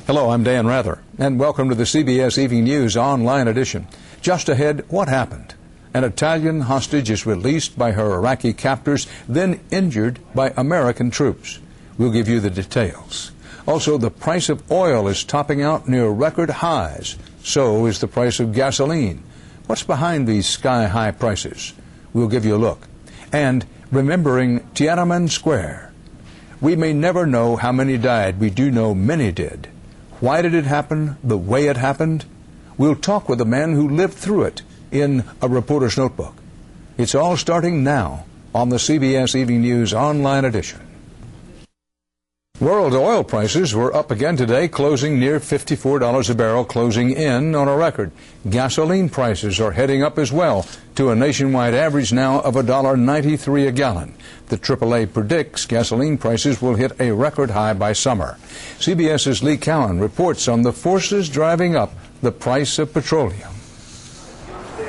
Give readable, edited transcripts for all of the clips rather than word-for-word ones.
Hello, I'm Dan Rather, and welcome to the CBS Evening News Online Edition. Just ahead, what happened? An Italian hostage is released by her Iraqi captors, then injured by American troops. We'll give you the details. Also, the price of oil is topping out near record highs. So is the price of gasoline. What's behind these sky-high prices? We'll give you a look. And remembering Tiananmen Square. We may never know how many died. We do know many did. Why did it happen the way it happened? We'll talk with a man who lived through it in a reporter's notebook. It's all starting now on the CBS Evening News Online Edition. World oil prices were up again today, closing near $54 a barrel, closing in on a record. Gasoline prices are heading up as well to a nationwide average now of $1.93 a gallon. The AAA predicts gasoline prices will hit a record high by summer. CBS's Lee Cowan reports on the forces driving up the price of petroleum.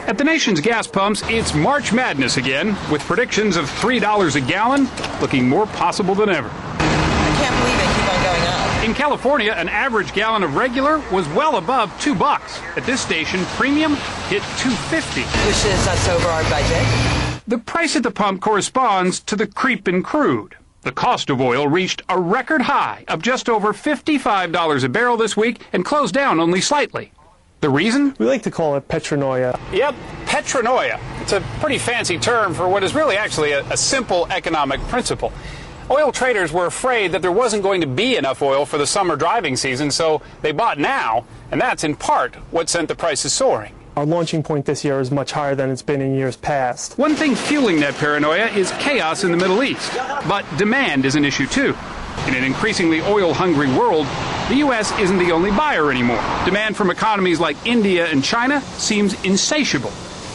At the nation's gas pumps, it's March Madness again, with predictions of $3 a gallon looking more possible than ever. I can't believe they keep on going up. In California, an average gallon of regular was well above $2. At this station, premium hit $2.50. Which is us over our budget. The price at the pump corresponds to the creep in crude. The cost of oil reached a record high of just over $55 a barrel this week and closed down only slightly. The reason? We like to call it petronoia. Yep, petronoia. It's a pretty fancy term for what is really actually a simple economic principle. Oil traders were afraid that there wasn't going to be enough oil for the summer driving season, so they bought now, and that's in part what sent the prices soaring. Our launching point this year is much higher than it's been in years past. One thing fueling that paranoia is chaos in the Middle East, but demand is an issue too. In an increasingly oil-hungry world, the U.S. isn't the only buyer anymore. Demand from economies like India and China seems insatiable,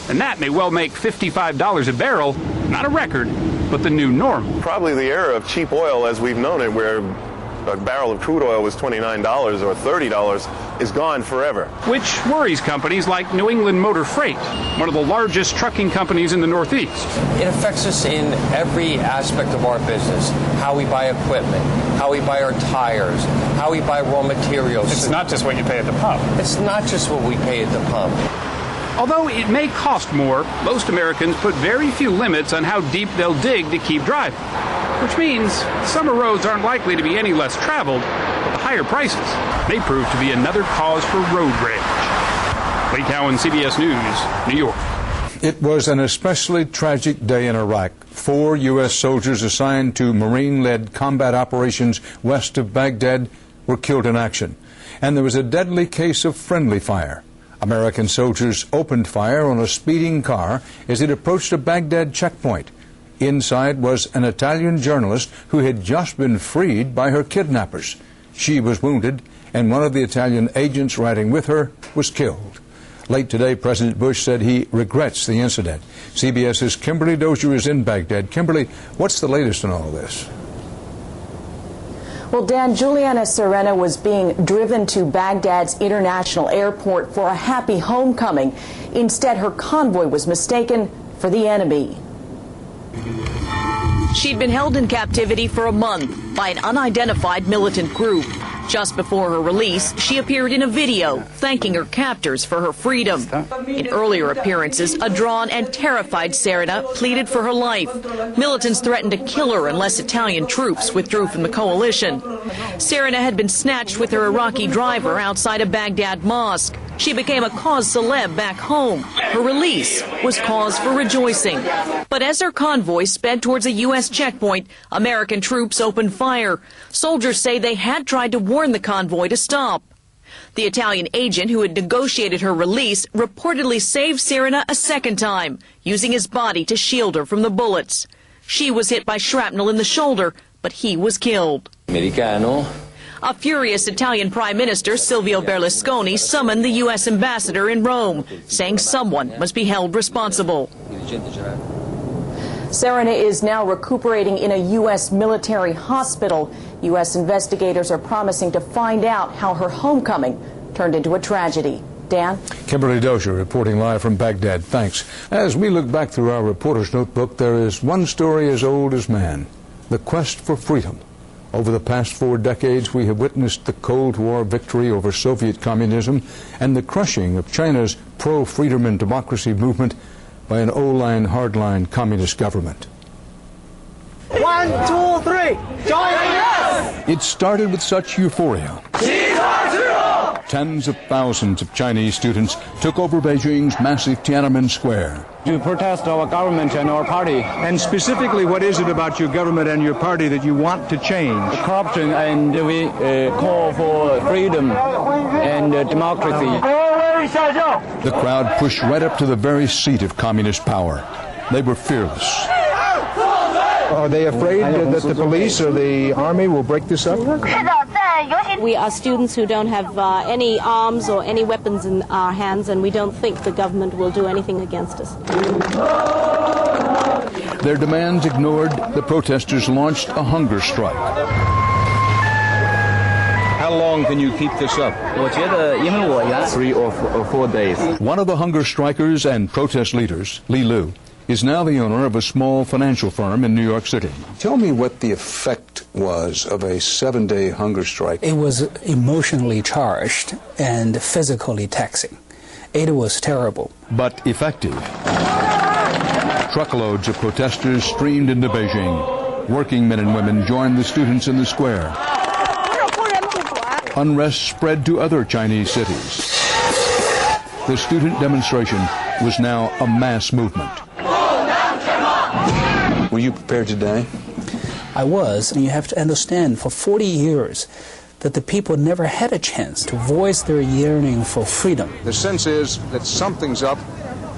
and that may well make $55 a barrel not a record, but the new normal. Probably the era of cheap oil as we've known it, where a barrel of crude oil was $29 or $30, is gone forever. Which worries companies like New England Motor Freight, one of the largest trucking companies in the Northeast. It affects us in every aspect of our business. How we buy equipment, how we buy our tires, how we buy raw materials. It's not just what you pay at the pump. It's not just what we pay at the pump. Although it may cost more, most Americans put very few limits on how deep they'll dig to keep driving. Which means summer roads aren't likely to be any less traveled, but the higher prices may prove to be another cause for road rage. Lee Cowan, CBS News, New York. It was an especially tragic day in Iraq. 4 U.S. soldiers assigned to Marine-led combat operations west of Baghdad were killed in action. And there was a deadly case of friendly fire. American soldiers opened fire on a speeding car as it approached a Baghdad checkpoint. Inside was an Italian journalist who had just been freed by her kidnappers. She was wounded, and one of the Italian agents riding with her was killed. Late today, President Bush said he regrets the incident. CBS's Kimberly Dozier is in Baghdad. Kimberly, what's the latest on all this? Well, Dan, Juliana Serena was being driven to Baghdad's international airport for a happy homecoming. Instead, her convoy was mistaken for the enemy. She'd been held in captivity for a month by an unidentified militant group. Just before her release, she appeared in a video thanking her captors for her freedom. In earlier appearances, a drawn and terrified Serena pleaded for her life. Militants threatened to kill her unless Italian troops withdrew from the coalition. Serena had been snatched with her Iraqi driver outside a Baghdad mosque. She became a cause celeb back home. Her release was cause for rejoicing. But as her convoy sped towards a U.S. checkpoint, American troops opened fire. Soldiers say they had tried to warn the convoy to stop. The Italian agent who had negotiated her release reportedly saved Serena a second time, using his body to shield her from the bullets. She was hit by shrapnel in the shoulder, but he was killed. Americano. A furious Italian Prime Minister, Silvio Berlusconi, summoned the U.S. ambassador in Rome, saying someone must be held responsible. Serena is now recuperating in a U.S. military hospital. U.S. investigators are promising to find out how her homecoming turned into a tragedy. Dan? Kimberly Dozier reporting live from Baghdad. Thanks. As we look back through our reporter's notebook, there is one story as old as man, the quest for freedom. Over the past 4 decades, we have witnessed the Cold War victory over Soviet communism and the crushing of China's pro-freedom and democracy movement by an O-line, hardline communist government. 1, 2, 3, join us! It started with such euphoria. Tens of thousands of Chinese students took over Beijing's massive Tiananmen Square to protest our government and our party. And specifically, what is it about your government and your party that you want to change? Corruption, and we call for freedom and democracy. The crowd pushed right up to the very seat of communist power. They were fearless. Are they afraid that the police or the army will break this up? We are students who don't have any arms or any weapons in our hands, and we don't think the government will do anything against us. Their demands ignored, the protesters launched a hunger strike. How long can you keep this up? 3 or 4 days. One of the hunger strikers and protest leaders, Li Lu, is now the owner of a small financial firm in New York City. Tell me what the effect was of a 7-day hunger strike. It was emotionally charged and physically taxing. It was terrible. But effective. Truckloads of protesters streamed into Beijing. Working men and women joined the students in the square. Unrest spread to other Chinese cities. The student demonstration was now a mass movement. Were you prepared to die? I was, and you have to understand, for 40 years, that the people never had a chance to voice their yearning for freedom. The sense is that something's up,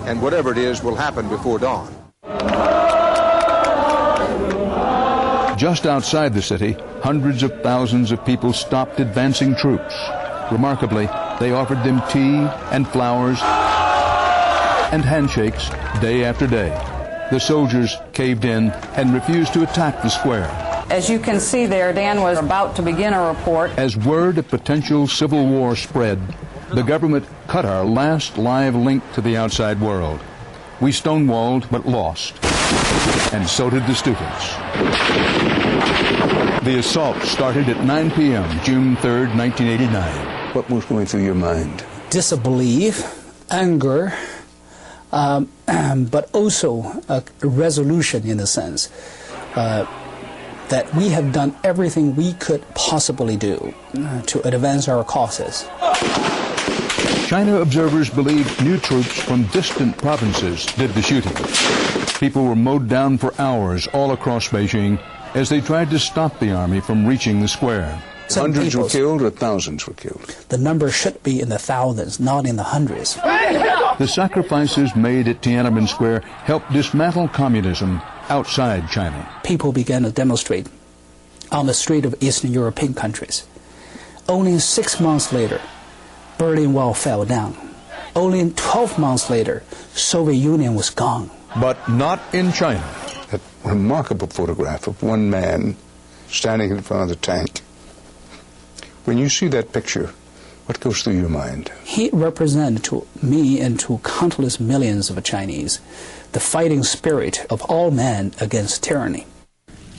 and whatever it is will happen before dawn. Just outside the city, hundreds of thousands of people stopped advancing troops. Remarkably, they offered them tea and flowers and handshakes day after day. The soldiers caved in and refused to attack the square. As you can see there, Dan was about to begin a report. As word of potential civil war spread, the government cut our last live link to the outside world. We stonewalled but lost, and so did the students. The assault started at 9 p.m., June 3rd, 1989. What was going through your mind? Disbelief, anger, but also a resolution in the sense that we have done everything we could possibly do to advance our causes. China observers believe new troops from distant provinces did the shooting. People were mowed down for hours all across Beijing as they tried to stop the army from reaching the square. Hundreds were killed or thousands were killed? The number should be in the thousands, not in the hundreds. The sacrifices made at Tiananmen Square helped dismantle communism outside China. People began to demonstrate on the street of Eastern European countries. Only 6 months later, Berlin Wall fell down. Only 12 months later, Soviet Union was gone. But not in China. That remarkable photograph of one man standing in front of the tank. When you see that picture, what goes through your mind? He represented to me and to countless millions of Chinese the fighting spirit of all men against tyranny.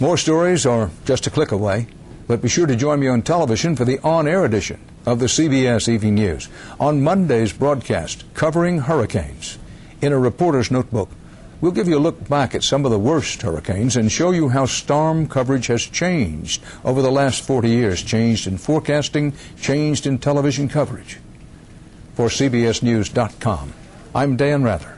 More stories are just a click away, but be sure to join me on television for the on-air edition of the CBS Evening News on Monday's broadcast covering hurricanes. In a reporter's notebook, we'll give you a look back at some of the worst hurricanes and show you how storm coverage has changed over the last 40 years, changed in forecasting, changed in television coverage. For CBSNews.com, I'm Dan Rather.